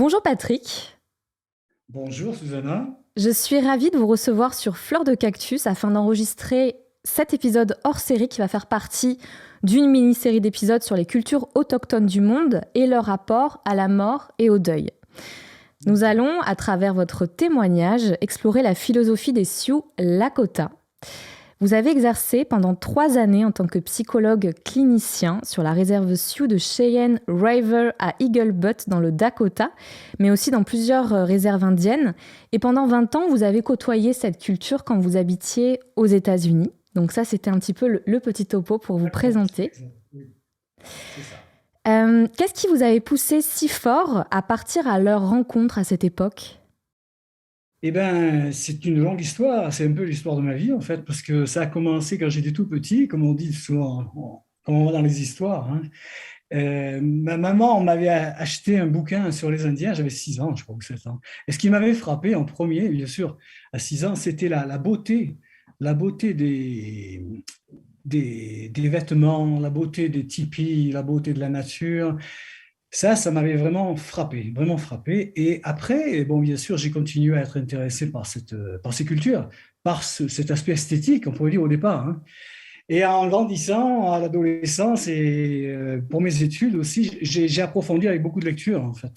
Bonjour Patrick, Bonjour Susanna. je suis ravie de vous recevoir sur Fleur de Cactus afin d'enregistrer cet épisode hors série qui va faire partie d'une mini-série d'épisodes sur les cultures autochtones du monde et leur rapport à la mort et au deuil. Nous allons, à travers votre témoignage, explorer la philosophie des Sioux Lakota. Vous avez exercé pendant 3 années en tant que psychologue clinicien sur la réserve Sioux de Cheyenne River à Eagle Butte dans le Dakota, mais aussi dans plusieurs réserves indiennes. Et pendant 20 ans, vous avez côtoyé cette culture quand vous habitiez aux États-Unis. Donc ça, c'était un petit peu le petit topo pour vous D'accord, c'est présenter. exact. Oui, c'est ça. Qu'est-ce qui vous avait poussé si fort à partir à leur rencontre à cette époque? Eh bien, c'est une longue histoire. C'est un peu l'histoire de ma vie, en fait, parce que ça a commencé quand j'étais tout petit, comme on dit souvent, comme on voit dans les histoires, hein. Ma maman m'avait acheté un bouquin sur les Indiens, j'avais 6 ans, je crois, ou 7 ans. Et ce qui m'avait frappé en premier, bien sûr, à 6 ans, c'était la beauté des vêtements, la beauté des tipis, la beauté de la nature. Ça m'avait vraiment frappé, vraiment frappé. Et après, bon, bien sûr, j'ai continué à être intéressé par ces cultures, cet aspect esthétique, on pourrait dire au départ, hein. Et en grandissant, à l'adolescence et pour mes études aussi, j'ai approfondi avec beaucoup de lectures, en fait.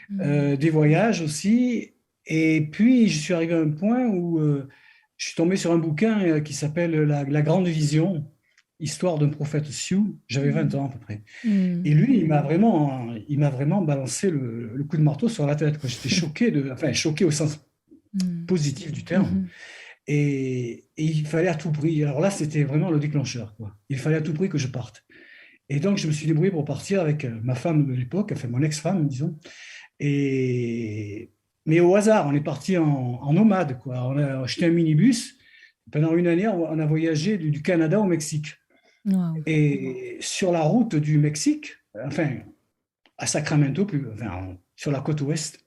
Hmm. Des voyages aussi. Et puis, je suis arrivé à un point où je suis tombé sur un bouquin qui s'appelle La Grande Vision, Histoire d'un prophète Sioux. J'avais 20 Hmm. ans à peu près. Hmm. Et lui, il m'a vraiment balancé le coup de marteau sur la tête, quoi. J'étais choqué enfin, choqué au sens Hmm. positif du terme. Mhm. Et il fallait à tout prix. Alors là, c'était vraiment le déclencheur, quoi. Il fallait à tout prix que je parte. Et donc, je me suis débrouillé pour partir avec ma femme de l'époque, enfin mon ex-femme, disons. Et, mais au hasard, on est parti en nomade, quoi. On a acheté un minibus. Pendant une année, on a voyagé du Canada au Mexique. Wow. Et sur la route du Mexique, enfin, à Sacramento, enfin, sur la côte ouest.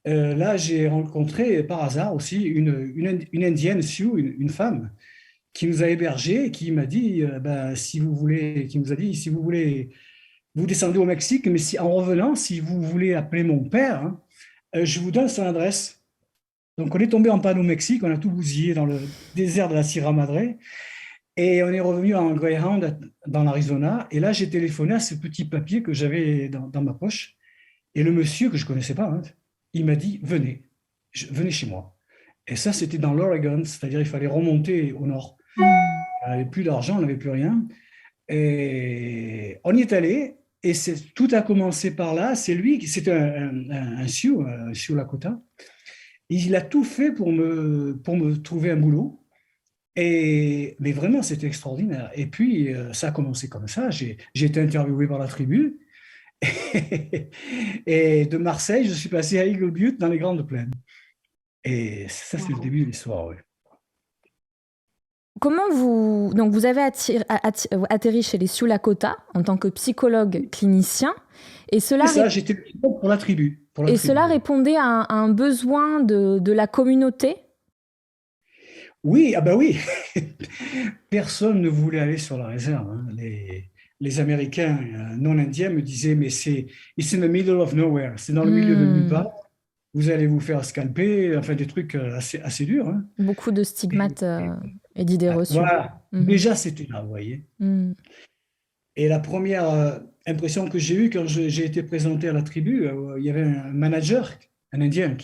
Là, j'ai rencontré par hasard aussi une Indienne Sioux, une femme, qui nous a hébergés et qui m'a dit, ben, si vous voulez, qui nous a dit, si vous voulez, vous descendez au Mexique, mais si, en revenant, si vous voulez appeler mon père, hein, je vous donne son adresse. Donc, on est tombé en panne au Mexique, on a tout bousillé dans le désert de la Sierra Madre et on est revenu en Greyhound dans l'Arizona. Et là, j'ai téléphoné à ce petit papier que j'avais dans ma poche. Et le monsieur, que je ne connaissais pas, hein, il m'a dit, venez, venez chez moi. Et ça, c'était dans l'Oregon, c'est-à-dire il fallait remonter au nord. Hmm. On n'avait plus d'argent, on n'avait plus rien. Et on y est allé, et tout a commencé par là. C'est lui, c'était un Sioux, un Sioux Lakota. Il a tout fait pour me trouver un boulot. Mais vraiment, c'était extraordinaire. Et puis, ça a commencé comme ça. J'ai été interviewé par la tribu. Et de Marseille, je suis passé à Eagle Butte dans les Grandes Plaines. Et ça, c'est le Wow. début de l'histoire, oui. Comment vous... Donc vous avez atterri chez les Sioux Lakota en tant que psychologue clinicien et C'est ça, j'étais pour la tribu. Pour la tribu, oui. répondait à un besoin de la communauté. Oui, ah ben oui. Personne ne voulait aller sur la réserve, hein. Les Américains non indiens me disaient, mais it's in the middle of nowhere. C'est dans le milieu de nulle Hmm. part. Vous allez vous faire scalper, enfin des trucs assez durs, hein. Beaucoup de Et, stigmates et, et d'idées reçues. voilà, Mhm. déjà c'était là, vous voyez. Hmm. Et la première impression que j'ai eue quand j'ai été présenté à la tribu, il y avait un manager, un Indien,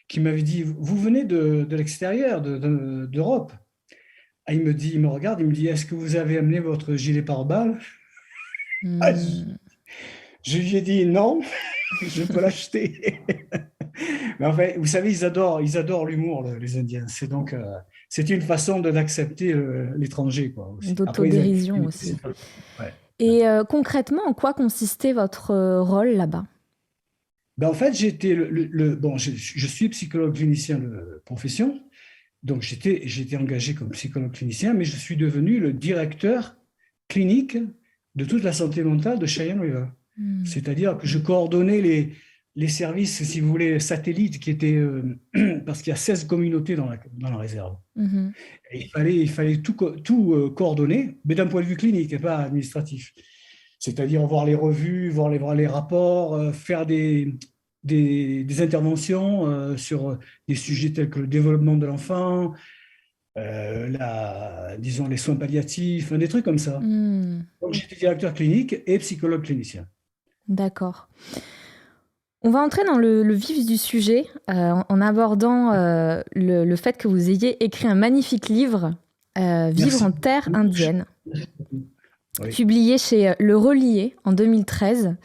qui m'avait dit, vous venez de l'extérieur, d'Europe. Ah, il me regarde, il me dit, est-ce que vous avez amené votre gilet pare-balles? Ah, Hmm. je lui ai dit non, je peux l'acheter. Mais en fait, vous savez, ils adorent l'humour, les Indiens. C'est une façon d'accepter l'étranger, quoi, aussi. Après, D'autodérision ils aussi. ouais. Et concrètement, en quoi consistait votre rôle là-bas? Ben, en fait, bon, je suis psychologue clinicien de profession, donc j'étais engagé comme psychologue clinicien, mais je suis devenu le directeur clinique de toute la santé mentale de Cheyenne River. Hmm. C'est-à-dire que je coordonnais les services, si vous voulez, satellites qui étaient, parce qu'il y a 16 communautés dans la réserve. Mhm. Et il fallait tout coordonner, mais d'un point de vue clinique et pas administratif. C'est-à-dire voir les revues, voir les rapports, faire des interventions sur des sujets tels que le développement de l'enfant, disons les soins palliatifs, des trucs comme ça. Hmm. Donc, j'étais directeur clinique et psychologue clinicien. D'accord. On va entrer dans le vif du sujet en abordant le fait que vous ayez écrit un magnifique livre, Vivre Merci. en terre indienne, Oui. publié chez Le Relier en 2013,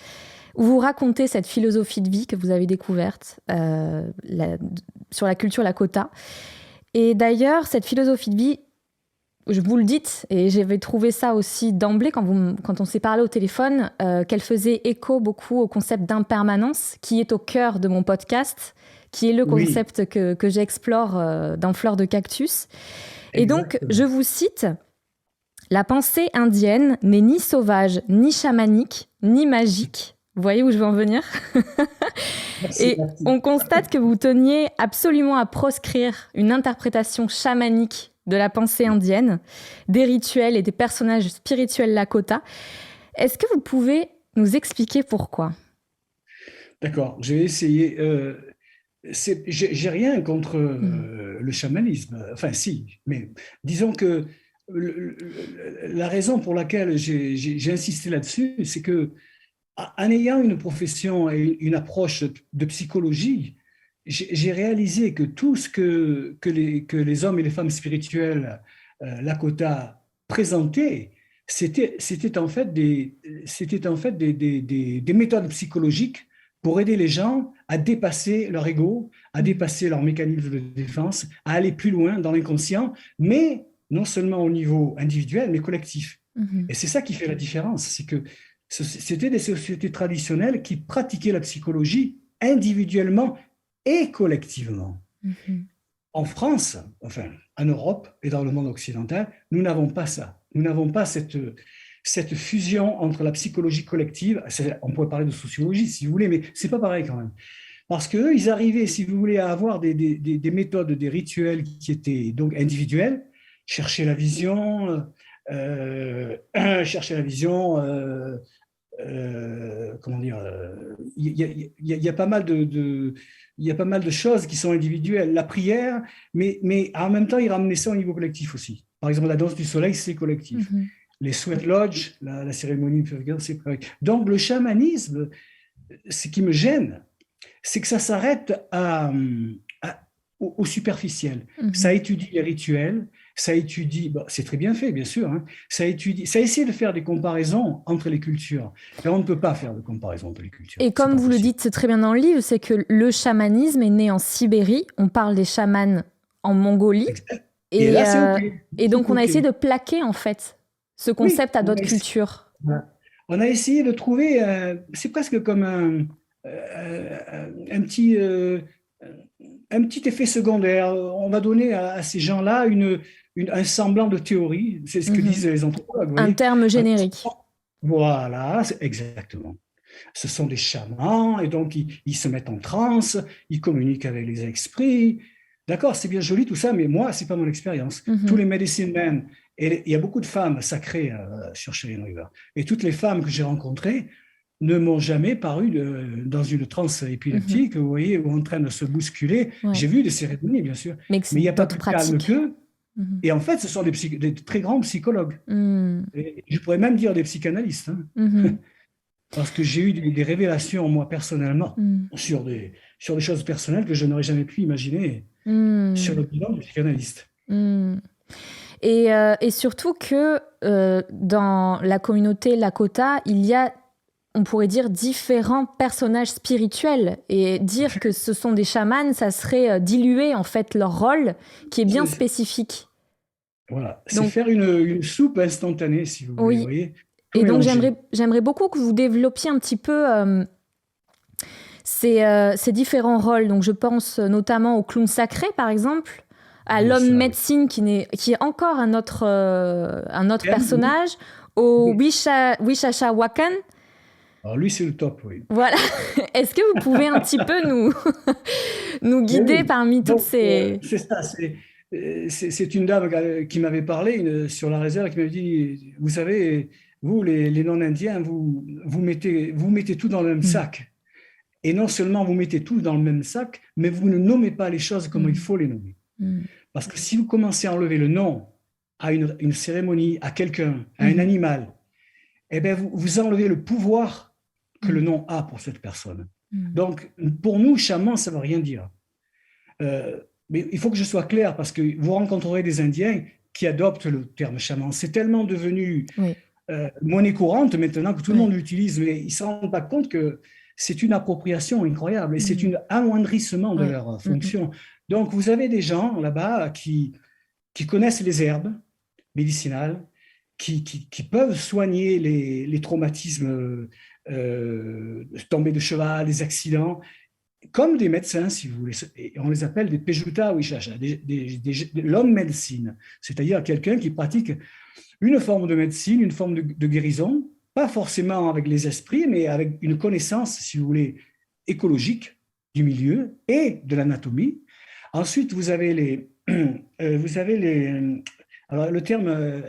où vous racontez cette philosophie de vie que vous avez découverte sur la culture Lakota. Et d'ailleurs, cette philosophie de vie, je vous le dites, et j'avais trouvé ça aussi d'emblée quand on s'est parlé au téléphone, qu'elle faisait écho beaucoup au concept d'impermanence qui est au cœur de mon podcast, qui est le Oui. concept que j'explore dans Fleur de Cactus. Et donc, Exactement. je vous cite, « La pensée indienne n'est ni sauvage, ni chamanique, ni magique. » Vous voyez où je veux en venir ? Merci, Et merci. on constate que vous teniez absolument à proscrire une interprétation chamanique de la pensée indienne, des rituels et des personnages spirituels Lakota. Est-ce que vous pouvez nous expliquer pourquoi ? D'accord, je vais essayer. J'ai rien contre le chamanisme. Enfin, si, mais disons que la raison pour laquelle j'ai insisté là-dessus, c'est que en ayant une profession et une approche de psychologie, j'ai réalisé que tout ce que les hommes et les femmes spirituels Lakota présentaient, c'était en fait des méthodes psychologiques pour aider les gens à dépasser leur ego, à dépasser leur mécanisme de défense, à aller plus loin dans l'inconscient, mais non seulement au niveau individuel, mais collectif. Et c'est ça qui fait la différence, c'est que c'était des sociétés traditionnelles qui pratiquaient la psychologie individuellement et collectivement. En France, enfin en Europe et dans le monde occidental, nous n'avons pas ça. Nous n'avons pas cette fusion entre la psychologie collective, on pourrait parler de sociologie si vous voulez, mais c'est pas pareil quand même. Parce qu'eux, ils arrivaient, si vous voulez, à avoir des méthodes, des rituels qui étaient donc individuels, chercher la vision, comment dire, il y a pas mal il y a pas mal de choses qui sont individuelles. La prière, mais en même temps, ils ramenaient ça au niveau collectif aussi. Par exemple, la danse du soleil, c'est collectif. Les sweat lodge, la cérémonie, c'est collectif. Donc, le chamanisme, ce qui me gêne, c'est que ça s'arrête au superficiel. Ça étudie les rituels, ça étudie, c'est très bien fait, bien sûr, hein, ça essaie de faire des comparaisons entre les cultures. Et on ne peut pas faire de comparaison entre les cultures. Et comme vous le dites très bien dans le livre, c'est que le chamanisme est né en Sibérie. On parle des chamans en Mongolie. Et là, c'est OK. Et donc, on a essayé de plaquer, en fait, ce concept à d'autres cultures. On a essayé de trouver, c'est presque comme un petit effet secondaire. On va donner à ces gens-là un semblant de théorie. C'est ce que disent les anthropologues. Un terme générique. Voilà, exactement. Ce sont des chamans et donc ils se mettent en transe, ils communiquent avec les esprits. D'accord, c'est bien joli tout ça, mais moi, c'est pas mon expérience. Tous les medicine men, et il y a beaucoup de femmes sacrées sur Cheyenne River, et toutes les femmes que j'ai rencontrées ne m'ont jamais paru dans une transe épileptique, vous voyez, ou en train de se bousculer. Ouais. J'ai vu des cérémonies, bien sûr, mais il n'y a pas plus calme qu'eux. Et en fait, ce sont des très grands psychologues. Et je pourrais même dire des psychanalystes. Hein. Parce que j'ai eu des révélations, moi, personnellement, sur des choses personnelles que je n'aurais jamais pu imaginer sur le bilan du psychanalyste. Et surtout que dans la communauté Lakota, il y a, on pourrait dire, différents personnages spirituels. Et dire que ce sont des chamans, ça serait diluer, en fait, leur rôle, qui est bien spécifique. Voilà, c'est faire une soupe instantanée, si vous voulez, voyez. Et donc, j'aimerais beaucoup que vous développiez un petit peu ces différents rôles. Donc, je pense notamment au clown sacré, par exemple, à l'homme médecine, qui est encore un autre personnage, au Wishacha Wakan. Alors, lui, c'est le top, oui. Voilà. Est-ce que vous pouvez un petit peu nous guider parmi toutes ces... C'est ça, c'est une dame qui m'avait parlé sur la réserve, qui m'avait dit, vous savez... Vous, les non-indiens, vous mettez tout dans le même sac. Et non seulement vous mettez tout dans le même sac, mais vous ne nommez pas les choses comme il Mm. faut les nommer. Mm. Parce que si vous commencez à enlever le nom à une cérémonie, à quelqu'un, à un Mhm. animal, eh bien, vous enlevez le pouvoir que le Mm. nom a pour cette personne. Mm. Donc, pour nous, chaman, ça ne veut rien dire. Mais il faut que je sois clair parce que vous rencontrerez des Indiens qui adoptent le terme chaman. C'est tellement devenu Oui, monnaie courante maintenant que tout le oui. monde l'utilise, mais ils ne se rendent pas compte que c'est une appropriation incroyable et c'est Mm. un amoindrissement de Oui. leur Mm, mm. fonction. Donc, vous avez des gens là-bas qui connaissent les herbes médicinales, qui peuvent soigner les traumatismes, tombées de cheval, les accidents, comme des médecins, si vous voulez. Et on les appelle des pejuta wishacha, l'homme médecine, c'est-à-dire quelqu'un qui pratique une forme de médecine, une forme de guérison, pas forcément avec les esprits, mais avec une connaissance, si vous voulez, écologique du milieu et de l'anatomie. Ensuite, vous avez les, alors le terme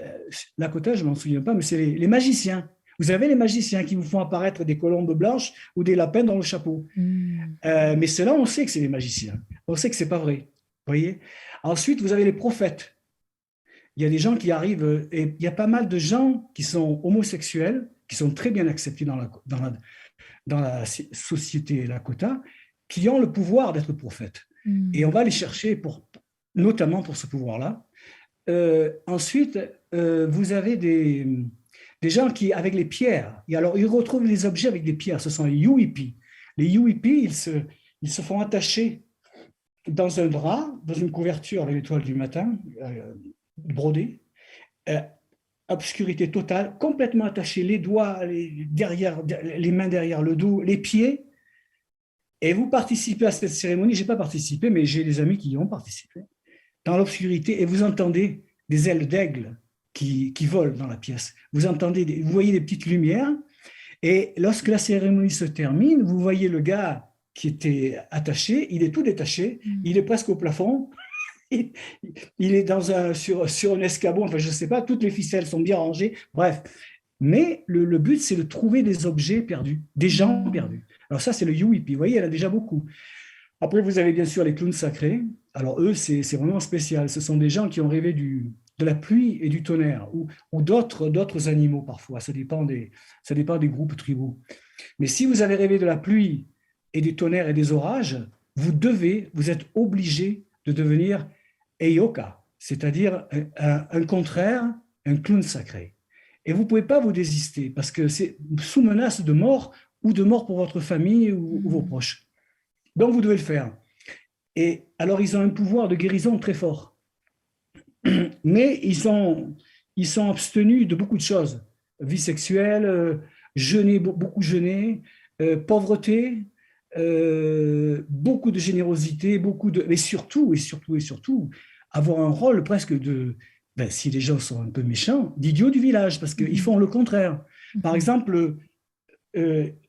Lakota, je ne m'en souviens pas, mais c'est les magiciens. Vous avez les magiciens qui vous font apparaître des colombes blanches ou des lapins dans le chapeau. Mm. Mais cela, on sait que c'est des magiciens. On sait que c'est pas vrai. Vous voyez. Ensuite, vous avez les prophètes. Il y a des gens qui arrivent, et il y a pas mal de gens qui sont homosexuels, qui sont très bien acceptés dans la société Lakota, qui ont le pouvoir d'être prophètes. Et on Mm. va les chercher notamment pour ce pouvoir-là. Ensuite, vous avez des gens qui, avec les pierres, et alors ils retrouvent les objets avec des pierres, ce sont les Yuipi. Les Yuipi, ils se font attacher dans un drap, dans une couverture avec l'étoile du matin, brodée, euh, obscurité totale, complètement attachés, les doigts les mains derrière le dos, les pieds, et vous participez à cette cérémonie. Je n'ai pas participé, mais j'ai des amis qui y ont participé, dans l'obscurité, et vous entendez des ailes d'aigle qui volent dans la pièce. Vous voyez des petites lumières, et lorsque la cérémonie se termine, vous voyez le gars qui était attaché, il est tout détaché, Mm. il est presque au plafond, il est sur un escabeau, enfin je ne sais pas, toutes les ficelles sont bien rangées, bref. Mais le but, c'est de trouver des objets perdus, des gens Mm. perdus. Alors ça, c'est le Yuipi, vous voyez, il y en a déjà beaucoup. Après, vous avez bien sûr les clowns sacrés. Alors eux, c'est vraiment spécial. Ce sont des gens qui ont rêvé de la pluie et du tonnerre, ou d'autres animaux parfois. Ça dépend des groupes tribaux. Mais si vous avez rêvé de la pluie et des tonnerres et des orages, vous êtes obligé de devenir Eioka, c'est-à-dire un contraire, un clown sacré. Et vous ne pouvez pas vous désister parce que c'est sous menace de mort ou de mort pour votre famille ou vos Mm. proches. Donc vous devez le faire. Et alors ils ont un pouvoir de guérison très fort. Mais ils sont abstenus de beaucoup de choses. Vie sexuelle, jeûner, beaucoup jeûner, pauvreté, beaucoup de générosité, mais surtout, et surtout, et surtout, avoir un rôle presque si les gens sont un peu méchants, d'idiot du village, parce qu'ils Mhm. font le contraire. Par Mhm. exemple,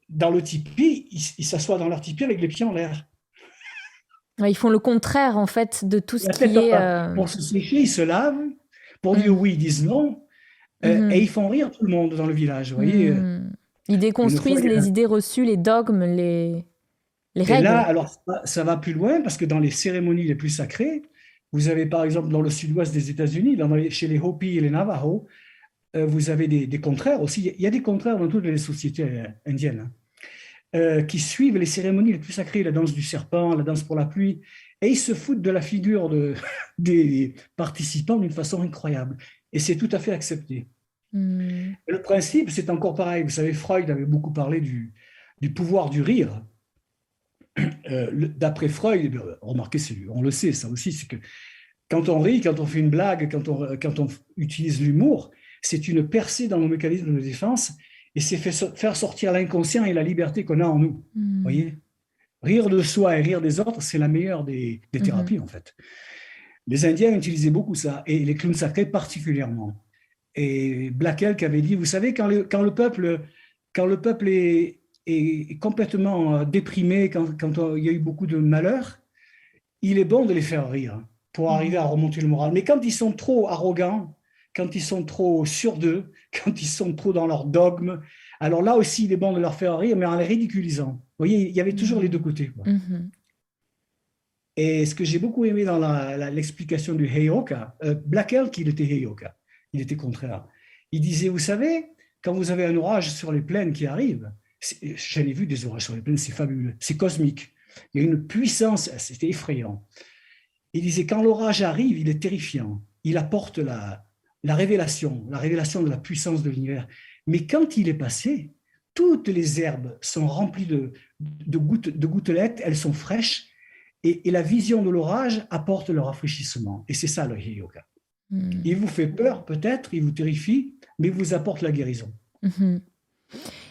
dans le tipi, ils s'assoient dans leur tipi avec les pieds en l'air. Ouais, ils font le contraire, en fait, de tout ce La tête qui en est... bas. Pour se sécher, ils se lavent. Pour dire mm, oui, ils disent non. Et mhm, ils font rire tout le monde dans le village. Vous voyez, mm. Ils une fois, déconstruisent les idées reçues, les dogmes, les et là, règles. alors, ça va plus loin parce que dans les cérémonies les plus sacrées, vous avez par exemple dans le sud-ouest des États-Unis, chez les Hopi et les Navajos, vous avez des contraires aussi. Il y a des contraires dans toutes les sociétés indiennes, hein, qui suivent les cérémonies les plus sacrées, la danse du serpent, la danse pour la pluie, et ils se foutent de la figure des participants d'une façon incroyable. Et c'est tout à fait accepté. Mm, Et le principe, c'est encore pareil. Vous savez, Freud avait beaucoup parlé du pouvoir du rire. D'après Freud, remarquez, on le sait, ça aussi, c'est que quand on rit, quand on fait une blague, quand on utilise l'humour, c'est une percée dans nos mécanismes de défense et c'est faire sortir l'inconscient et la liberté qu'on a en nous. mm, Voyez, rire de soi et rire des autres, c'est la meilleure des mhm. thérapies, en fait. Les Indiens utilisaient beaucoup ça, et les clowns sacrés particulièrement. Et Black Elk avait dit, vous savez, quand le peuple est complètement déprimé, quand il y a eu beaucoup de malheur, il est bon de les faire rire pour arriver à Mhm. remonter le moral. Mais quand ils sont trop arrogants, quand ils sont trop sûrs d'eux, quand ils sont trop dans leur dogme, Alors là aussi, il est bon de leur faire rire, mais en les ridiculisant. Vous voyez, il y avait toujours les deux côtés, quoi. Et ce que j'ai beaucoup aimé dans l'explication du Heioka, Black Elk, il était Heioka, il était contraire. Il disait, vous savez, quand vous avez un orage sur les plaines qui arrive, j'en ai vu des orages sur les plaines, c'est fabuleux, c'est cosmique. Il y a une puissance, c'était effrayant. Il disait, quand l'orage arrive, il est terrifiant. Il apporte la révélation de la puissance de l'univers. Mais quand il est passé, toutes les herbes sont remplies de gouttelettes, elles sont fraîches, et la vision de l'orage apporte le rafraîchissement. Et c'est ça le Heioka. Il vous fait peur, peut-être, il vous terrifie, mais il vous apporte la guérison.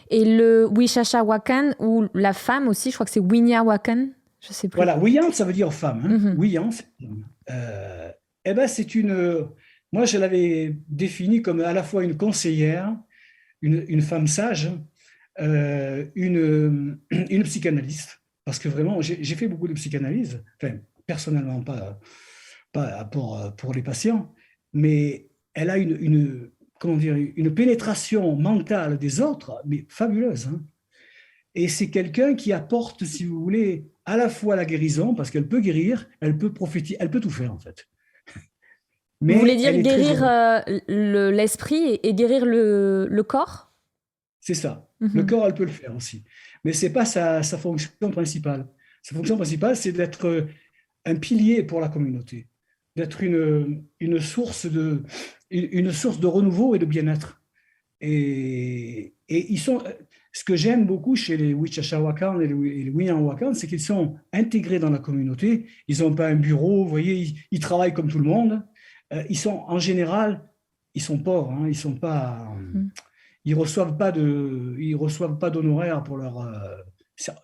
Et le Wishacha Wakan, ou la femme aussi, je crois que c'est Winya Wakan, je sais plus. Voilà, Wiyan, ça veut dire femme. Hein. Wiyan, eh ben, c'est une... Moi, je l'avais définie comme à la fois une conseillère, une femme sage, une psychanalyste. Parce que vraiment, j'ai fait beaucoup de psychanalyse, enfin, personnellement, pas pour les patients, mais elle a comment dire, une pénétration mentale des autres, mais fabuleuse. Hein. Et c'est quelqu'un qui apporte, si vous voulez, à la fois la guérison, parce qu'elle peut guérir, elle peut prophétiser, elle peut tout faire en fait. Mais vous voulez dire guérir l'esprit et guérir le corps? C'est ça. Le corps, elle peut le faire aussi. Mais ce n'est pas sa fonction principale. Sa fonction principale, c'est d'être un pilier pour la communauté, d'être une source de renouveau et de bien-être. Et ils sont... Ce que j'aime beaucoup chez les Wishacha Wakan et les Wiyan Wakan, c'est qu'ils sont intégrés dans la communauté. Ils n'ont pas un bureau, vous voyez, ils travaillent comme tout le monde. Ils sont, en général, ils sont pauvres, hein, ils sont pas... Ils reçoivent pas d'honoraires pour leur.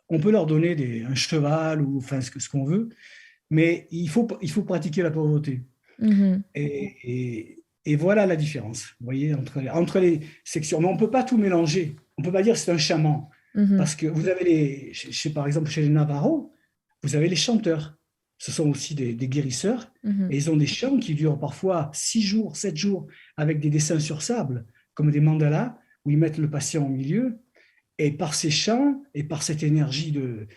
On peut leur donner un cheval ou enfin ce qu'on veut, mais il faut pratiquer la pauvreté. Et voilà la différence, vous voyez, entre les sections. Mais on peut pas tout mélanger. On peut pas dire que c'est un chaman, parce que vous avez par exemple chez les Navajos, vous avez les chanteurs. Ce sont aussi des guérisseurs, et ils ont des chants qui durent parfois 6 jours, 7 jours, avec des dessins sur sable, comme des mandalas, où ils mettent le patient au milieu, et par ces chants et par cette énergie de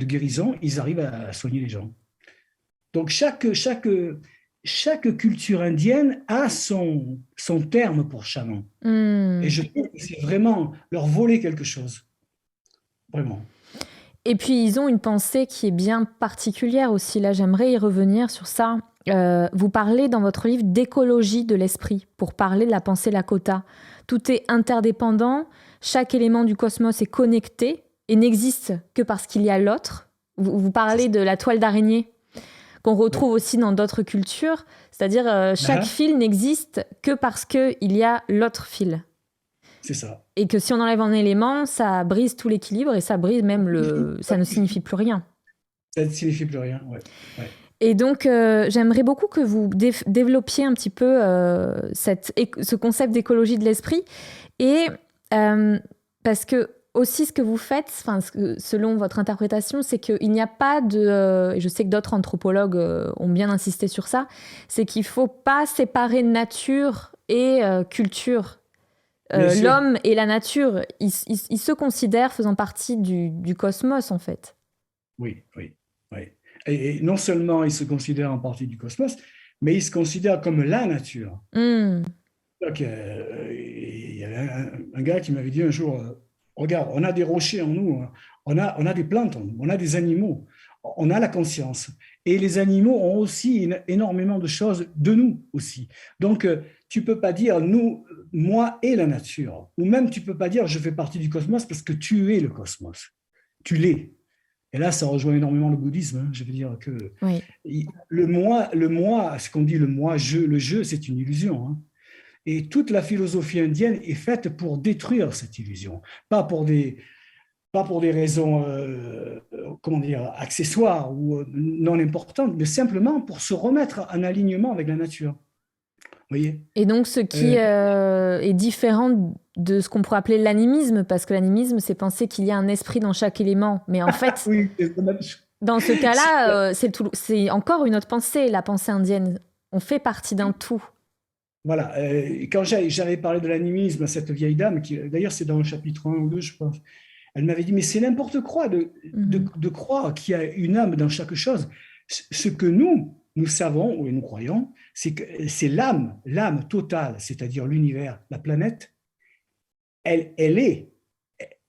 guérison, ils arrivent à soigner les gens. Donc chaque culture indienne a son terme pour chaman. Et je trouve que c'est vraiment leur voler quelque chose. Vraiment. Et puis ils ont une pensée qui est bien particulière aussi. Là, j'aimerais y revenir sur ça. Vous parlez dans votre livre d'écologie de l'esprit pour parler de la pensée Lakota. Tout est interdépendant, chaque élément du cosmos est connecté et n'existe que parce qu'il y a l'autre. Vous parlez de la toile d'araignée qu'on retrouve aussi dans d'autres cultures, c'est-à-dire chaque fil n'existe que parce qu'il y a l'autre fil. C'est ça. Et que si on enlève un élément, ça brise tout l'équilibre et ça brise même ça ne signifie plus rien. Ça ne signifie plus rien, ouais. Et donc, j'aimerais beaucoup que vous développiez un petit peu ce concept d'écologie de l'esprit. Et parce que aussi, ce que vous faites, selon votre interprétation, c'est qu'il n'y a pas de... et je sais que d'autres anthropologues ont bien insisté sur ça, c'est qu'il ne faut pas séparer nature et culture. L'homme et la nature, ils se considèrent faisant partie du cosmos, en fait. Oui. Et non seulement ils se considèrent en partie du cosmos, mais ils se considèrent comme la nature. Donc, il y avait un gars qui m'avait dit un jour, regarde, on a des rochers en nous, on a des plantes en nous, on a des animaux, on a la conscience. Et les animaux ont aussi énormément de choses de nous aussi. Donc, tu ne peux pas dire nous, moi et la nature. Ou même, tu ne peux pas dire je fais partie du cosmos parce que tu es le cosmos. Tu l'es. Et là, ça rejoint énormément le bouddhisme. Hein. Je veux dire que le moi, ce qu'on dit le moi, le je, c'est une illusion. Hein. Et toute la philosophie indienne est faite pour détruire cette illusion. Pas pour des raisons accessoires ou non importantes, mais simplement pour se remettre en alignement avec la nature. Voyez. Et donc, ce qui est différent de ce qu'on pourrait appeler l'animisme, parce que l'animisme, c'est penser qu'il y a un esprit dans chaque élément. Mais en fait, dans ce cas-là, c'est encore une autre pensée, la pensée indienne. On fait partie d'un tout. Voilà. Quand j'avais parlé de l'animisme à cette vieille dame, qui d'ailleurs c'est dans le chapitre 1 ou 2, je pense, elle m'avait dit, mais c'est n'importe quoi Mhm. de croire qu'il y a une âme dans chaque chose. Ce que nous savons, ou nous croyons, c'est que c'est l'âme totale, c'est-à-dire l'univers, la planète, elle, elle est,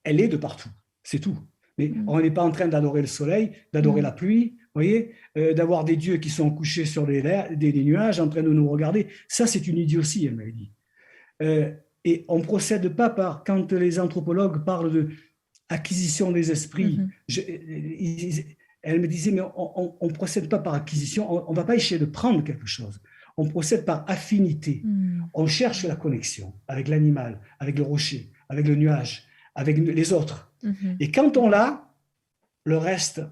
elle est de partout. C'est tout. Mais Mhm. on n'est pas en train d'adorer le soleil, d'adorer la pluie, voyez, d'avoir des dieux qui sont couchés sur des nuages en train de nous regarder. Ça, c'est une idiotie, elle m'avait dit. Euh, et on ne procède pas par, quand les anthropologues parlent de acquisition des esprits, Mhm. elle me disait, mais on ne procède pas par acquisition, on ne va pas essayer de prendre quelque chose. On procède par affinité. Mhm. On cherche la connexion avec l'animal, avec le rocher, avec le nuage, avec les autres. Mhm. Et quand on l'a, le reste,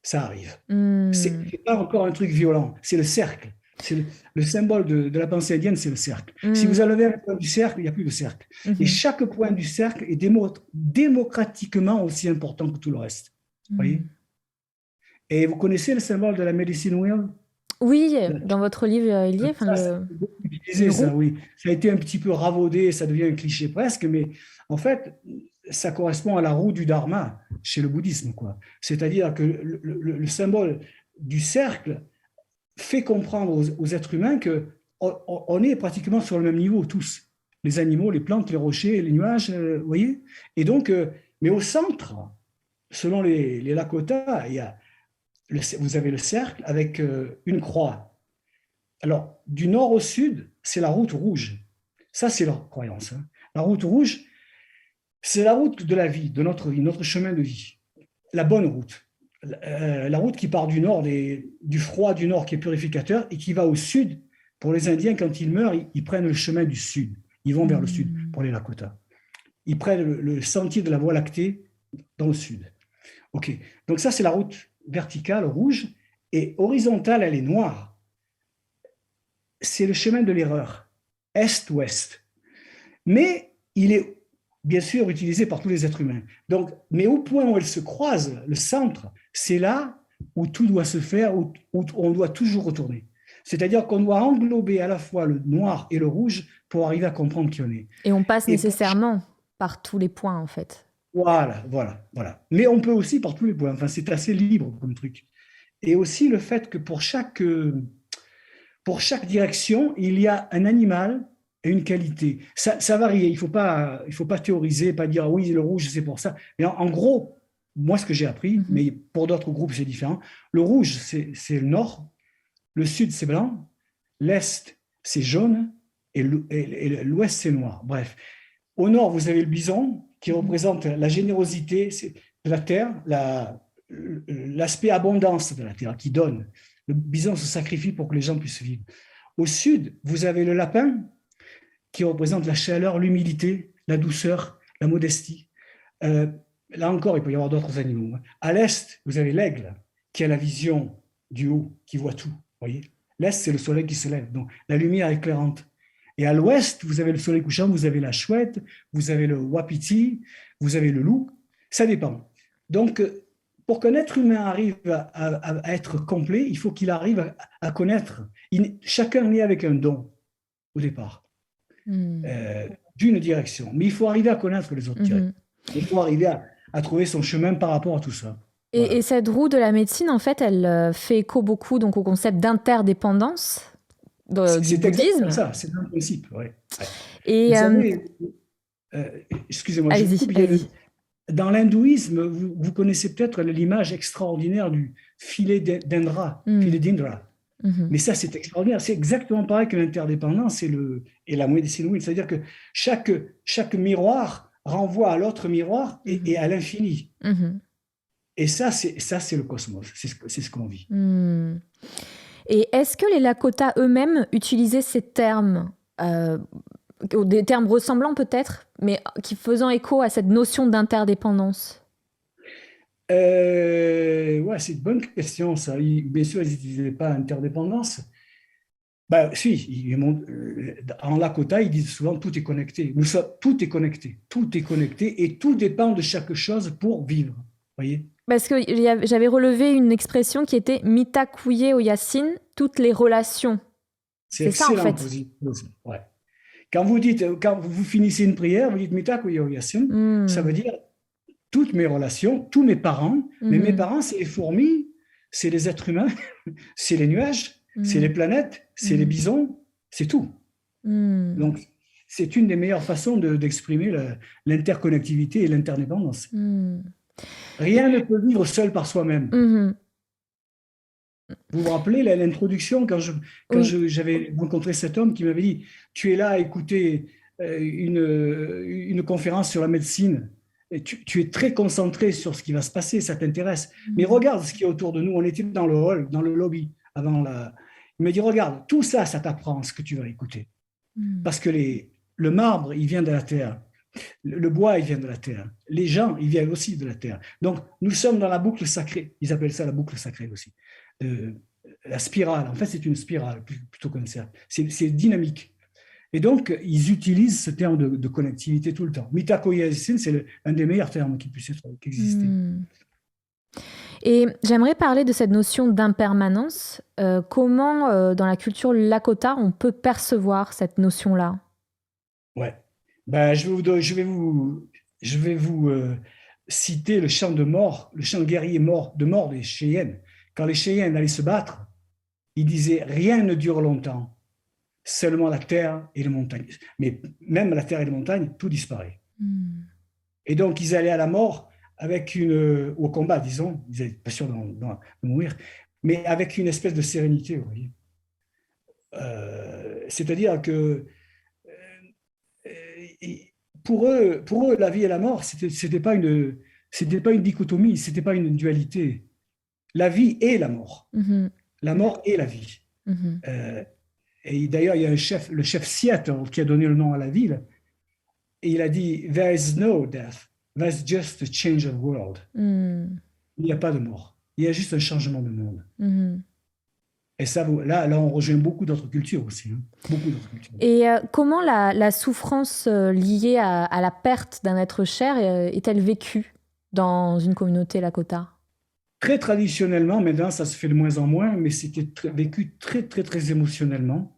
ça arrive. C'est Mhm. pas encore un truc violent, c'est le cercle. C'est le symbole de la pensée indienne, c'est le cercle. Si vous Mhm. enlevez un point du cercle, il n'y a plus de cercle. Et Mhm. chaque point du cercle est démocratiquement aussi important que tout le reste. Voyez. Mhm. Et vous connaissez le symbole de la médecine wheel? Oui, dans votre livre, il y est, enfin, Ça, c'est beaucoup une utilisé, ça, roue. oui. Ça a été un petit peu ravaudé, ça devient un cliché presque, mais en fait, ça correspond à la roue du dharma chez le bouddhisme, quoi. C'est-à-dire que le symbole du cercle fait comprendre aux êtres humains que on est pratiquement sur le même niveau, tous. Les animaux, les plantes, les rochers, les nuages, vous voyez? Et donc, mais au centre, selon les Lakota, vous avez le cercle avec une croix. Alors, du nord au sud, c'est la route rouge. Ça, c'est leur croyance, hein. La route rouge, c'est la route de la vie, de notre vie, notre chemin de vie. La bonne route. La route qui part du nord, du froid du nord qui est purificateur et qui va au sud. Pour les Indiens, quand ils meurent, ils prennent le chemin du sud. Ils vont vers le sud Mhm. pour les Lakota. Ils prennent le sentier de la Voie lactée dans le sud. OK. Donc ça, c'est la route verticale, rouge. Et horizontale, elle est noire. C'est le chemin de l'erreur, est-ouest. Mais il est bien sûr utilisé par tous les êtres humains. Donc, mais au point où elles se croisent, le centre, c'est là où tout doit se faire, où on doit toujours retourner. C'est-à-dire qu'on doit englober à la fois le noir et le rouge pour arriver à comprendre qui on est. Et on passe Et pour, nécessairement par tous les points, en fait. voilà. Mais on peut aussi par tous les points. Enfin, c'est assez libre comme truc. Et aussi le fait que pour chaque direction, il y a un animal et une qualité. Ça varie. Il faut pas théoriser, pas dire oui, le rouge, c'est pour ça. Mais en gros, moi, ce que j'ai appris, Mhm. mais pour d'autres groupes, c'est différent. Le rouge, c'est le nord. Le sud, c'est blanc. L'est, c'est jaune. Et l'ouest, c'est noir. Bref. Au nord, vous avez le bison qui Mhm. représente la générosité de la terre, l'aspect abondance de la terre qui donne. Le bison se sacrifie pour que les gens puissent vivre. Au sud, vous avez le lapin qui représente la chaleur, l'humilité, la douceur, la modestie. Euh, Là encore, il peut y avoir d'autres animaux. À l'est, vous avez l'aigle qui a la vision du haut, qui voit tout. Voyez, l'est, c'est le soleil qui se lève, donc la lumière éclairante. Et à l'ouest, vous avez le soleil couchant, vous avez la chouette, vous avez le wapiti, vous avez le loup. Ça dépend. Donc, pour qu'un être humain arrive à être complet, il faut qu'il arrive à connaître. Chacun est avec un don au départ, Mhm. d'une direction. Mais il faut arriver à connaître les autres directions. Mhm. Il faut arriver à trouver son chemin par rapport à tout ça. Et Voilà. cette roue de la médecine, en fait, elle fait écho beaucoup donc, au concept d'interdépendance du C'est exactement bouddhisme. ça, c'est un principe. Ouais. Ouais. Vous Et savez, excusez-moi, je vous allez-y, coupe, allez-y. dans l'hindouisme, vous connaissez peut-être l'image extraordinaire du filet d'Indra, filet Mhm. d'Indra. Mhm. Mais ça, c'est extraordinaire. C'est exactement pareil que l'interdépendance et la médecine wheel. C'est-à-dire que chaque miroir renvoie à l'autre miroir et Mhm. à l'infini. Mhm. Et ça, c'est le cosmos. C'est ce qu'on vit. Mhm. Et est-ce que les Lakota eux-mêmes utilisaient ces termes, des termes ressemblants peut-être, mais qui faisant écho à cette notion d'interdépendance? Ouais, c'est une bonne question, ça. Bien sûr, ils n'utilisaient pas interdépendance. Ben, si, en Lakota, ils disent souvent tout est connecté. Tout est connecté. Tout est connecté et tout dépend de chaque chose pour vivre. Voyez? Parce que j'avais relevé une expression qui était mitakuye oyasin, toutes les relations. C'est C'est ça en excellent fait. positif. Ouais. Quand vous finissez une prière, vous dites Mitaku Yoyasin, ça Hmm. veut dire toutes mes relations, tous mes parents. Mais mes Mhm. parents, c'est les fourmis, c'est les êtres humains, c'est les nuages, c'est les Mhm. planètes, c'est les Mhm. bisons, c'est tout. Hmm. Donc, c'est une des meilleures façons d'exprimer l'interconnectivité et l'interdépendance. Hmm. Rien ne peut vivre seul par soi-même. Mhm. Vous vous rappelez l'introduction quand Oui. j'avais rencontré cet homme qui m'avait dit, tu es là à écouter une conférence sur la médecine, et tu es très concentré sur ce qui va se passer, ça t'intéresse. Mais Mhm. regarde ce qui est autour de nous. On était dans le hall, dans le lobby avant la. Il m'a dit, regarde, tout ça, ça t'apprend ce que tu vas écouter. Hmm. Parce que le marbre, il vient de la terre. Le bois, il vient de la terre. Les gens, ils viennent aussi de la terre. Donc, nous sommes dans la boucle sacrée. Ils appellent ça la boucle sacrée aussi. Euh, la spirale, en fait, c'est une spirale plutôt qu'un cercle. C'est dynamique. Et donc, ils utilisent ce terme de connectivité tout le temps. Mitakoye-sen, c'est un des meilleurs termes qui puisse exister. Hmm. Et j'aimerais parler de cette notion d'impermanence. Comment, dans la culture Lakota, on peut percevoir cette notion-là? Ouais. Ben, je vais vous citer le chant de mort, le chant guerrier mort, de mort des Cheyennes. Quand les Cheyennes allaient se battre, ils disaient rien ne dure longtemps, seulement la terre et les montagnes. Mais même la terre et les montagnes, tout disparaît. Hmm. Et donc, ils allaient à la mort au combat, disons, ils n'étaient pas sûrs de mourir, mais avec une espèce de sérénité, vous voyez. C'est-à-dire que euh, pour eux, la vie et la mort, c'était pas une dichotomie, c'était pas une dualité. La vie et la mort. Mhm. La mort et la vie. Mhm. Euh, et d'ailleurs, il y a le chef Seattle, qui a donné le nom à la ville, et il a dit, There is no death, there's just a change of world. Hmm. Il n'y a pas de mort, il y a juste un changement de monde. Mhm. Et ça, là, on rejoint beaucoup d'autres cultures aussi, hein. Beaucoup d'autres cultures. Et comment la souffrance liée à la perte d'un être cher est-elle vécue dans une communauté Lakota? Très traditionnellement, maintenant, ça se fait de moins en moins, mais c'était vécu très, très, très émotionnellement.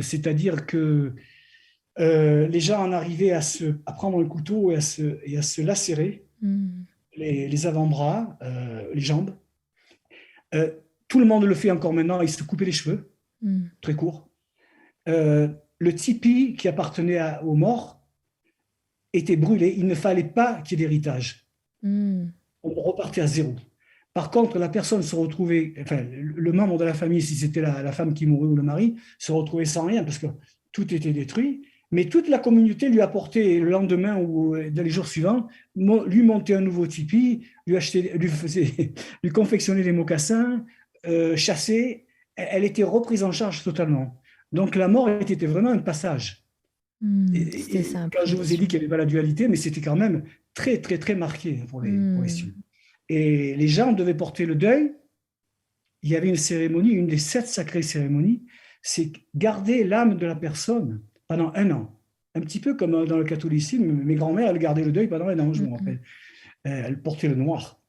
C'est-à-dire que les gens en arrivaient à prendre un couteau et à se lacérer Hmm. les avant-bras, les jambes. Euh, Tout le monde le fait encore maintenant, ils se coupaient les cheveux, Hmm. très courts. Le tipi qui appartenait aux morts était brûlé, il ne fallait pas qu'il y ait d'héritage. Hmm. On repartait à zéro. Par contre, la personne se retrouvait, enfin, le membre de la famille, si c'était la femme qui mourait ou le mari, se retrouvait sans rien parce que tout était détruit. Mais toute la communauté lui apportait le lendemain ou dans les jours suivants, lui monter un nouveau tipi, lui confectionner des mocassins, chasser. Elle était reprise en charge totalement. Donc la mort était vraiment un passage. Hmm. C'était Et sa quand je vous ai dit punition. qu'il n'y avait pas la dualité, mais c'était quand même très, très, très marqué pour les Hmm. Sioux. Et les gens devaient porter le deuil. Il y avait une cérémonie, une des 7 sacrées cérémonies, c'est garder l'âme de la personne pendant 1 an. Un petit peu comme dans le catholicisme, mes grands-mères, elles gardaient le deuil pendant 1 an, je me Hmm. rappelle. Elles portaient le noir,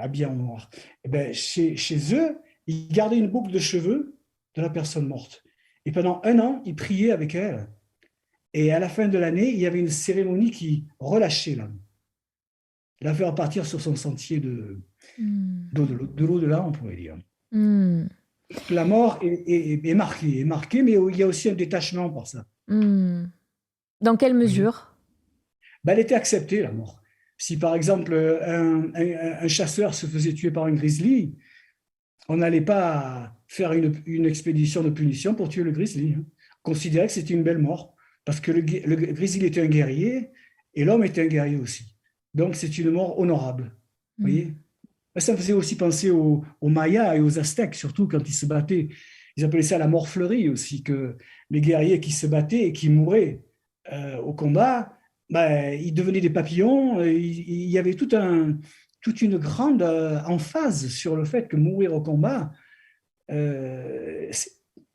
habillées en noir. Et ben, chez eux, ils gardaient une boucle de cheveux de la personne morte. Et pendant 1 an, ils priaient avec elle. Et à la fin de l'année, il y avait une cérémonie qui relâchait l'âme, la faire partir sur son sentier Hmm. de l'au-delà, on pourrait dire. Hmm. La mort est marquée, mais il y a aussi un détachement par ça. Hmm. Dans quelle Vous voyez, mesure? ben, elle était acceptée, la mort. Si par exemple un chasseur se faisait tuer par un grizzly, on n'allait pas faire une expédition de punition pour tuer le grizzly, hein. On considérait que c'était une belle mort, parce que le grizzly était un guerrier et l'homme était un guerrier aussi. Donc c'est une mort honorable. Vous Hmm. voyez, ça me faisait aussi penser aux Mayas et aux Aztèques, surtout quand ils se battaient. Ils appelaient ça la mort fleurie aussi, que les guerriers qui se battaient et qui mouraient au combat, ben, ils devenaient des papillons. Il y avait toute une grande emphase sur le fait que mourir au combat, euh,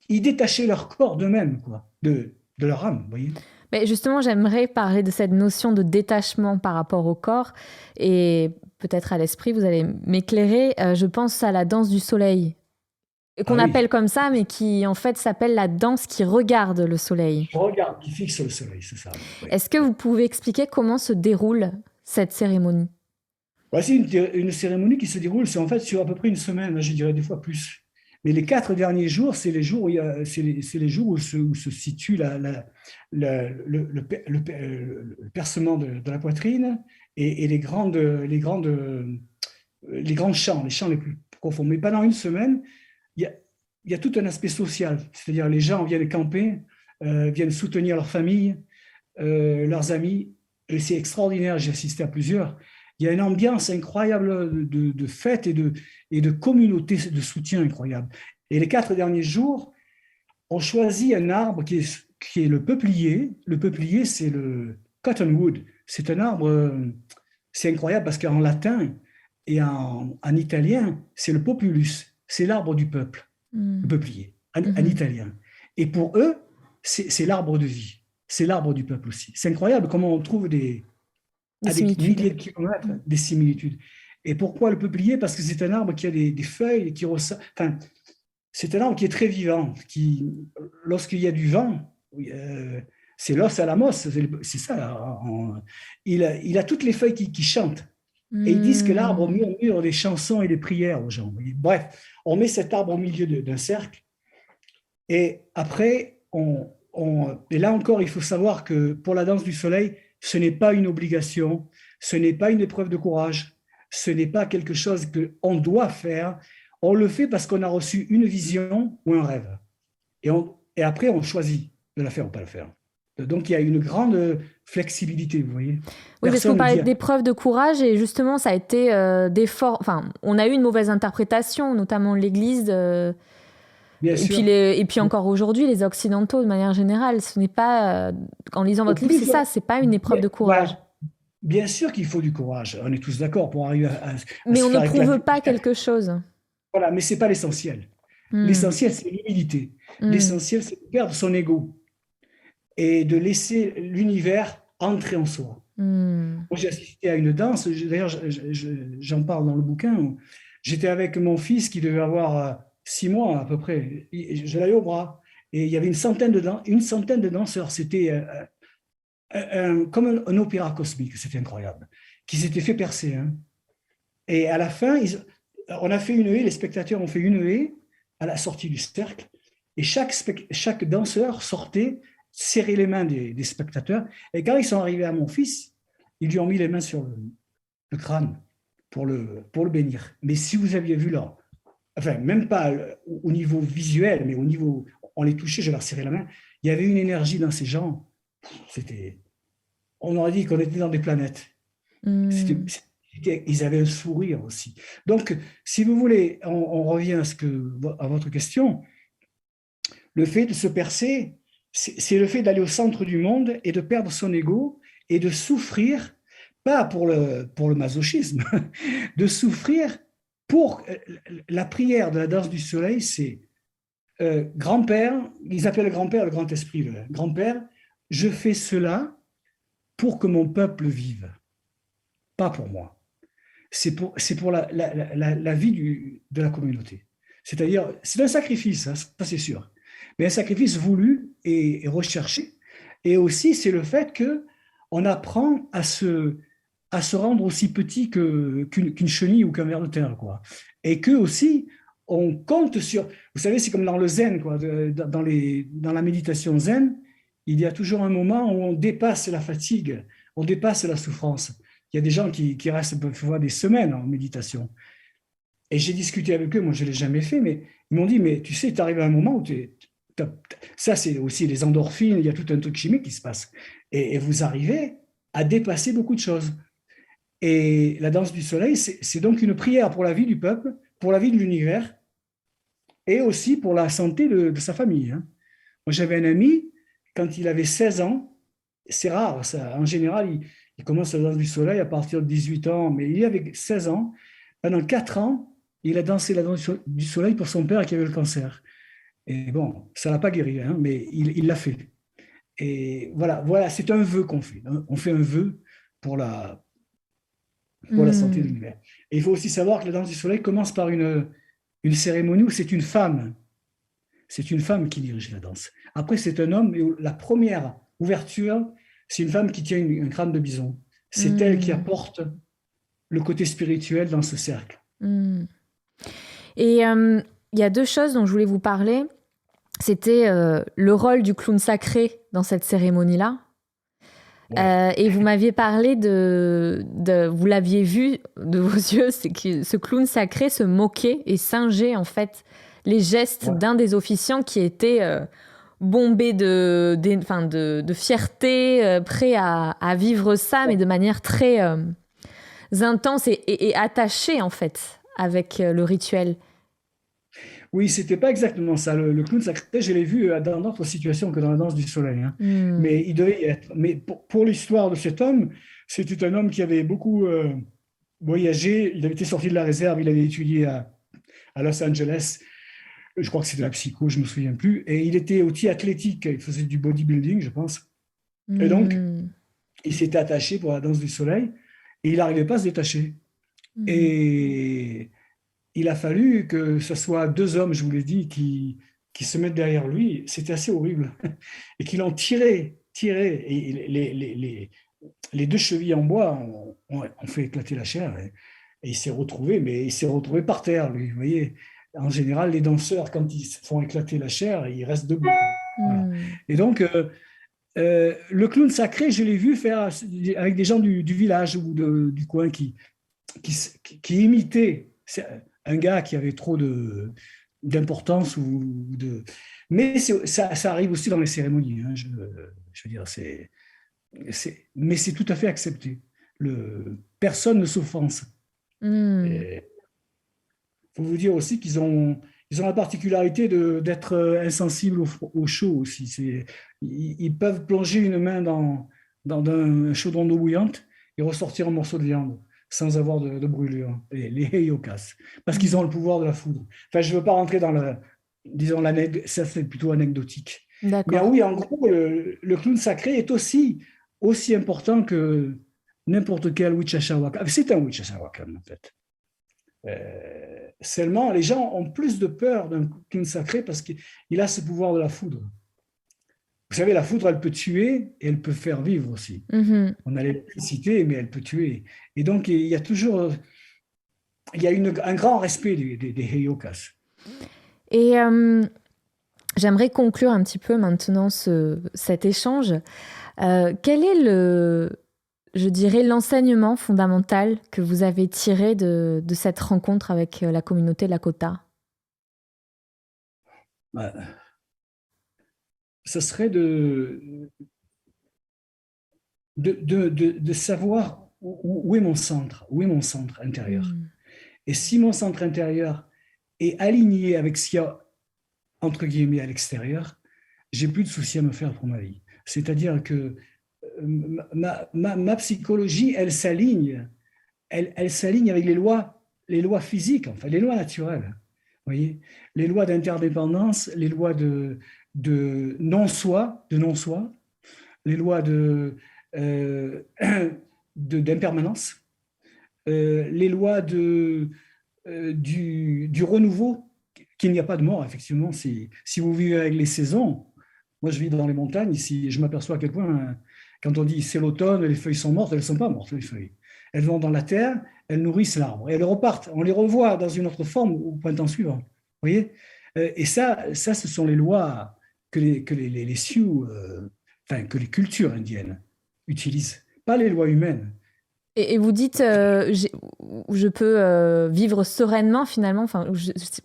ils détachaient leur corps d'eux-mêmes, quoi, de leur âme, vous voyez. Mais justement, j'aimerais parler de cette notion de détachement par rapport au corps et peut-être à l'esprit, vous allez m'éclairer. Je pense à la danse du soleil. Ah qu'on oui, appelle comme ça, mais qui en fait s'appelle la danse qui regarde le soleil. je regarde, qui fixe le soleil, c'est ça. Oui. Est-ce que vous pouvez expliquer comment se déroule cette cérémonie? Voici une cérémonie qui se déroule, c'est en fait sur à peu près une semaine, je dirais des fois plus. Mais les 4 derniers jours, c'est les jours où c'est les jours où se situe le percement de la poitrine et les grands chants, les chants les plus profonds. Mais pendant une semaine, il y a, il y a tout un aspect social, c'est-à-dire les gens viennent camper, viennent soutenir leur famille, leurs amis, et c'est extraordinaire, j'ai assisté à plusieurs. Il y a une ambiance incroyable de fête et de communauté de soutien incroyable. Et les 4 derniers jours, on choisit un arbre qui est le peuplier. Le peuplier, c'est le cottonwood. C'est un arbre, c'est incroyable parce qu'en latin et en italien, c'est le populus. C'est l'arbre du peuple, le Mm. peuplier, en Mhm. italien. Et pour eux, c'est l'arbre de vie. C'est l'arbre du peuple aussi. C'est incroyable comment on trouve Des à des similitudes. milliers de kilomètres Mm. des similitudes. Et pourquoi le peuplier? Parce que c'est un arbre qui a des feuilles, qui ressort. Enfin, c'est un arbre qui est très vivant, qui, lorsqu'il y a du vent, c'est l'os à la mosse, c'est ça. Il a toutes les feuilles qui chantent. Et ils disent que l'arbre Mm. murmure des chansons et des prières aux gens. Bref, on met cet arbre au milieu d'un cercle. Et après, et là encore, il faut savoir que pour la danse du soleil, ce n'est pas une obligation, ce n'est pas une épreuve de courage, ce n'est pas quelque chose qu'on doit faire. On le fait parce qu'on a reçu une vision ou un rêve. Et après, on choisit de la faire ou pas la faire. Donc, il y a une grande flexibilité, vous voyez. Oui, parce que vous Personne ne parlez dit, d'épreuve de courage et justement, ça a été d'efforts. Enfin, on a eu une mauvaise interprétation, notamment de l'Église. bien Et puis, sûr, et puis encore aujourd'hui, les Occidentaux, de manière générale, ce n'est pas. En lisant au votre livre, c'est plus, ça, c'est pas une épreuve de courage. voilà, bien sûr qu'il faut du courage. On est tous d'accord pour arriver à Mais se on ne faire prouve éclater. pas quelque chose. Voilà, mais ce n'est pas l'essentiel. Mm. L'essentiel, c'est l'humilité. Mm. L'essentiel, c'est de perdre son ego et de laisser l'univers entrer en soi. Mm. Moi, j'ai assisté à une danse, d'ailleurs, j'en parle dans le bouquin. J'étais avec mon fils qui devait avoir 6 mois à peu près. Je l'avais au bras. Et il y avait une centaine de danseurs. C'était comme un opéra cosmique, c'était incroyable, qui s'était fait percer, hein. Et à la fin, on a fait une haie, les spectateurs ont fait une haie à la sortie du cercle, et chaque danseur sortait, serrait les mains des spectateurs, et quand ils sont arrivés à mon fils, ils lui ont mis les mains sur le crâne pour le bénir. Mais si vous aviez vu là, enfin, même pas au niveau visuel, mais au niveau, on les touchait, je leur serrais la main, il y avait une énergie dans ces gens, c'était, on aurait dit qu'on était dans des planètes. C'était, Mm. ils avaient un sourire aussi. Donc, si vous voulez, on revient à votre question. Le fait de se percer, c'est le fait d'aller au centre du monde et de perdre son ego et de souffrir, pas pour le masochisme, de souffrir pour la prière de la danse du soleil, c'est grand-père, ils appellent le grand-père le grand esprit, le grand-père, je fais cela pour que mon peuple vive, pas pour moi. C'est pour la vie de la communauté. C'est-à-dire, c'est un sacrifice, hein, ça c'est sûr, mais un sacrifice voulu et recherché. Et aussi, c'est le fait qu'on apprend à se rendre aussi petit qu'une chenille ou qu'un ver de terre, quoi. Et que aussi, on compte sur. Vous savez, c'est comme dans le zen, quoi, dans la méditation zen, il y a toujours un moment où on dépasse la fatigue, on dépasse la souffrance. Il y a des gens qui restent parfois des semaines en méditation. Et j'ai discuté avec eux, moi je ne l'ai jamais fait, mais ils m'ont dit, mais tu sais, tu arrives à un moment où ça c'est aussi les endorphines, il y a tout un truc chimique qui se passe. Et vous arrivez à dépasser beaucoup de choses. Et la danse du soleil, c'est donc une prière pour la vie du peuple, pour la vie de l'univers, et aussi pour la santé de sa famille, hein. Moi j'avais un ami, quand il avait 16 ans, c'est rare, ça, en général, il commence la danse du soleil à partir de 18 ans, mais il avait 16 ans. Pendant 4 ans, il a dansé la danse du soleil pour son père qui avait le cancer. Et bon, ça ne l'a pas guéri, hein, mais il l'a fait. Et voilà, c'est un vœu qu'on fait, hein. On fait un vœu pour la santé de Mm. l'univers. Et il faut aussi savoir que la danse du soleil commence par une cérémonie où c'est une femme. C'est une femme qui dirige la danse. Après, c'est un homme, et la première ouverture, c'est une femme qui tient un crâne de bison. C'est elle qui Hmm. apporte le côté spirituel dans ce cercle. Hmm. Et il y a deux choses dont je voulais vous parler. C'était le rôle du clown sacré dans cette cérémonie-là. Ouais. Et vous m'aviez parlé vous l'aviez vu de vos yeux, c'est que ce clown sacré se moquait et singeait en fait les gestes Ouais. d'un des officiants qui était bombé de fierté, prêt à vivre ça, mais de manière très intense et attachée en fait avec le rituel. Oui, c'était pas exactement ça. Le clown sacré, je l'ai vu dans d'autres situations que dans la danse du soleil, hein. Hmm. Mais il devait y être. Mais pour l'histoire de cet homme, c'était un homme qui avait beaucoup voyagé. Il avait été sorti de la réserve, il avait étudié à Los Angeles. Je crois que c'est de la psycho, je me souviens plus. Et il était aussi athlétique. Il faisait du bodybuilding, je pense. Et donc, Hmm. il s'était attaché pour la danse du soleil et il n'arrivait pas à se détacher. Hmm. Et il a fallu que ce soit deux hommes, je vous l'ai dit, qui se mettent derrière lui. C'était assez horrible. Et qui l'ont tiré. Et les deux chevilles en bois ont fait éclater la chair. Et il s'est retrouvé, mais il s'est retrouvé par terre, lui. Vous voyez, en général, les danseurs, quand ils se font éclater la chair, ils restent debout. Voilà. Hmm. Et donc, le clown sacré, je l'ai vu faire avec des gens du village ou du coin qui imitaient un gars qui avait trop d'importance mais ça arrive aussi dans les cérémonies, hein, je veux dire, mais c'est tout à fait accepté. Personne ne s'offense. Hmm. Il faut vous dire aussi ils ont la particularité d'être insensibles au chaud aussi. Ils peuvent plonger une main dans un chaudron d'eau bouillante et ressortir un morceau de viande sans avoir de brûlure, les heyokas, parce qu'ils Hmm. ont le pouvoir de la foudre. Enfin, je ne veux pas rentrer dans disons, ça c'est plutôt anecdotique. Mais D'accord. oui, en gros, le clown sacré est aussi important que n'importe quel Wichashawaka. C'est un Wichashawaka, en fait. Seulement, les gens ont plus de peur d'un clown sacré parce qu'il a ce pouvoir de la foudre. Vous savez, la foudre, elle peut tuer et elle peut faire vivre aussi. Mhm. On a l'électricité, mais elle peut tuer. Et donc, il y a toujours un grand respect des heyokas. Et j'aimerais conclure un petit peu maintenant cet échange. Quel est je dirais, l'enseignement fondamental que vous avez tiré de cette rencontre avec la communauté Lakota? Ce serait de savoir où est mon centre, où est mon centre intérieur. Hmm. Et si mon centre intérieur est aligné avec ce qu'il y a, entre guillemets, à l'extérieur, j'ai plus de soucis à me faire pour ma vie. C'est-à-dire que ma psychologie, elle s'aligne avec les lois physiques, enfin, les lois naturelles. Vous voyez, les lois d'interdépendance, les lois de non-soi, les lois euh, d'impermanence, les lois du renouveau, qu'il n'y a pas de mort, effectivement. Si vous vivez avec les saisons, moi je vis dans les montagnes, ici, je m'aperçois à quel point, quand on dit c'est l'automne, les feuilles sont mortes, elles ne sont pas mortes, les feuilles. Elles vont dans la terre, elles nourrissent l'arbre, et elles repartent. On les revoit dans une autre forme au printemps suivant. Vous voyez. Et ça, ce sont les lois que les Sioux, enfin, que les cultures indiennes utilisent, pas les lois humaines. Et vous dites, je peux vivre sereinement finalement. Enfin,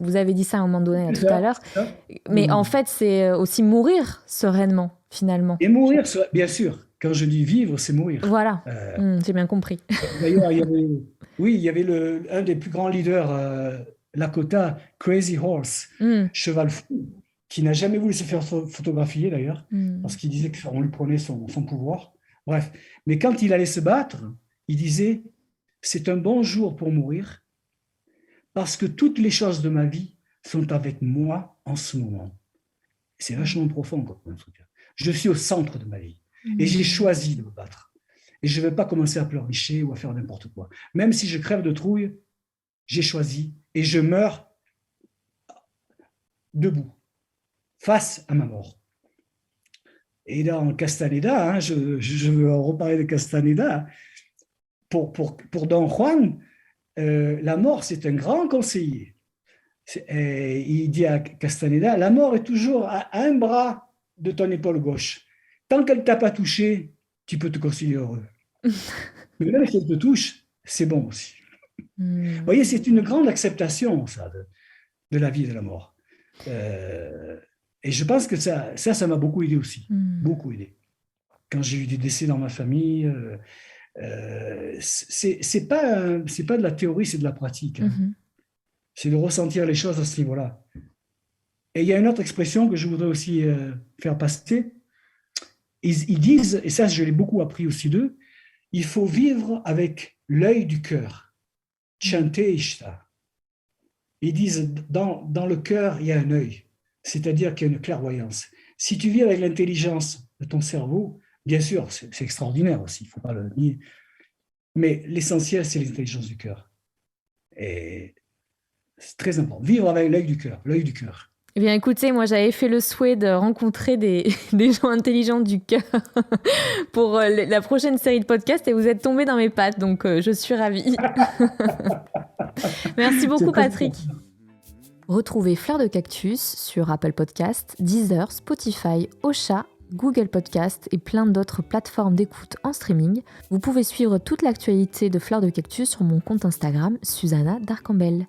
vous avez dit ça à un moment donné, là, C'est tout à ça, l'heure. c'est ça. Mais en fait, c'est aussi mourir sereinement finalement. Et mourir, bien sûr. Quand je dis vivre, c'est mourir. Voilà. J'ai bien compris. D'ailleurs, oui, il y avait un des plus grands leaders Lakota, Crazy Horse, Hmm. cheval fou, qui n'a jamais voulu se faire photographier d'ailleurs, Hmm. parce qu'il disait qu'on lui prenait son pouvoir. Bref, mais quand il allait se battre, il disait, c'est un bon jour pour mourir, parce que toutes les choses de ma vie sont avec moi en ce moment. C'est vachement profond comme truc. Je suis au centre de ma vie et j'ai Hmm. choisi de me battre. Et je ne vais pas commencer à pleurnicher ou à faire n'importe quoi. Même si je crève de trouille, j'ai choisi et je meurs debout, face à ma mort. Et dans Castaneda, je veux reparler de Castaneda, pour Don Juan, la mort, c'est un grand conseiller. Il dit à Castaneda, la mort est toujours à un bras de ton épaule gauche. Tant qu'elle ne t'a pas touché, tu peux te considérer heureux. Mais même si elle te touche, c'est bon aussi. Vous voyez, c'est une grande acceptation, ça, de la vie et de la mort. Et je pense que ça m'a beaucoup aidé aussi. Beaucoup aidé. Quand j'ai eu des décès dans ma famille, c'est pas de la théorie, c'est de la pratique. C'est de ressentir les choses à ce niveau-là. Et il y a une autre expression que je voudrais aussi faire passer. Ils disent, et ça je l'ai beaucoup appris aussi d'eux, il faut vivre avec l'œil du cœur. Chanter ishta. Ils disent, dans le cœur, il y a un œil, c'est-à-dire qu'il y a une clairvoyance. Si tu vis avec l'intelligence de ton cerveau, bien sûr, c'est extraordinaire aussi, il ne faut pas le nier. Mais l'essentiel, c'est l'intelligence du cœur. Et c'est très important. Vivre avec l'œil du cœur, l'œil du cœur. Eh bien, écoutez, moi, j'avais fait le souhait de rencontrer des gens intelligents du cœur pour la prochaine série de podcasts et vous êtes tombé dans mes pattes, donc je suis ravie. Merci beaucoup, Patrick. Retrouvez Fleur de Cactus sur Apple Podcasts, Deezer, Spotify, Ocha, Google Podcasts et plein d'autres plateformes d'écoute en streaming. Vous pouvez suivre toute l'actualité de Fleur de Cactus sur mon compte Instagram, Susanna Darcambel.